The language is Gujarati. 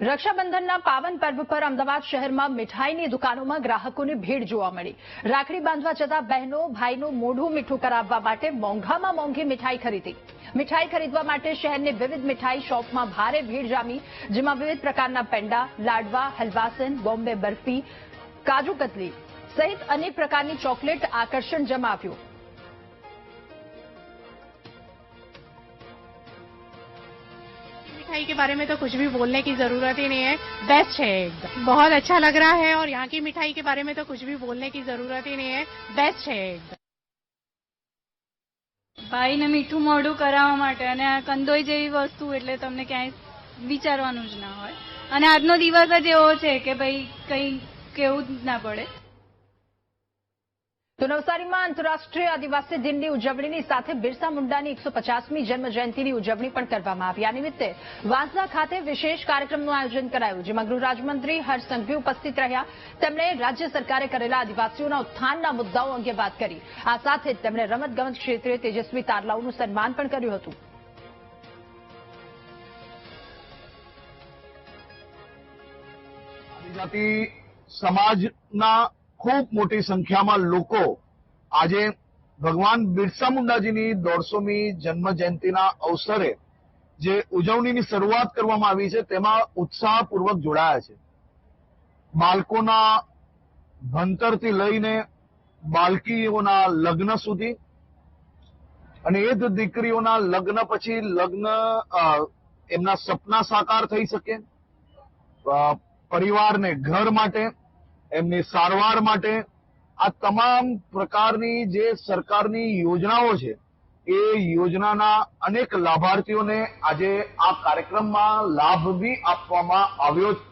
રક્ષાબંધનના પાવન પર્વ પર અમદાવાદ શહેરમાં મીઠાઈની દુકાનોમાં ગ્રાહકોની ભીડ જોવા મળી। રાખડી બાંધવા જતા બહેનો ભાઈનું મોઢું મીઠું કરાવવા માટે મોંઘામાં મોંઘી મીઠાઈ ખરીદી। મીઠાઈ ખરીદવા માટે શહેરની વિવિધ મીઠાઈ શોપમાં ભારે ભીડ જામી, જેમાં વિવિધ પ્રકારના પેંડા, લાડવા, હલવાસન, બોમ્બે બરફી, કાજુ કતલી સહિત અનેક પ્રકારની ચોકલેટ આકર્ષણ જમાવ્યું। मिठाई के बारे में तो कुछ भी बोलने की जरूरत ही नहीं है, बेस्ट है एकदम, बहुत अच्छा लग रहा है। और यहाँ की मिठाई के बारे में तो कुछ भी बोलने की जरूरत ही नहीं है, बेस्ट है एकदम। ભાઈને મીઠું મોઢું કરાવવા માટે અને આ કંદોઈ જેવી વસ્તુ એટલે તમને ક્યાંય વિચારવાનું જ ના હોય, અને આજનો દિવસ જ એવો છે કે ભાઈ કંઈ કેવું જ ના પડે। તો નવસારીમાં આંતરરાષ્ટ્રીય આદિવાસી દિનની ઉજવણીની સાથે બિરસા મુંડાની 150મી જન્મ જયંતિની ઉજવણી પણ કરવામાં આવી। આ નિમિત્તે વાંસદા ખાતે વિશેષ કાર્યક્રમનું આયોજન કરાયું, જેમાં ગૃહ રાજ્યમંત્રી હર્ષ સંઘવી ઉપસ્થિત રહ્યા। તેમણે રાજ્ય સરકારે કરેલા આદિવાસીઓના ઉત્થાનના મુદ્દાઓ અંગે વાત કરી। આ સાથે જ તેમણે રમતગમત ક્ષેત્રે તેજસ્વી તારલાઓનું સન્માન પણ કર્યું હતું। આદિજાતિ સમાજના ખૂબ મોટી સંખ્યામાં લોકો આજે ભગવાન બિરસા મુંડાજીની 150મી જન્મ જયંતિના અવસરે જે ઉજવણીની શરૂઆત કરવામાં આવી છે તેમાં ઉત્સાહપૂર્વક જોડાયા છે। બાળકોના ભણતરથી લઈને બાળકીઓના લગ્ન સુધી, અને એ જ દીકરીઓના લગ્ન પછી એમના સપના સાકાર થઈ શકે, પરિવારને ઘર માટે, એમની સારવાર માટે, આ તમામ પ્રકારની જે સરકારની યોજનાઓ છે એ યોજનાના અનેક લાભાર્થીઓને આજે આ કાર્યક્રમમાં લાભ બી આપવામાં આવ્યો છે।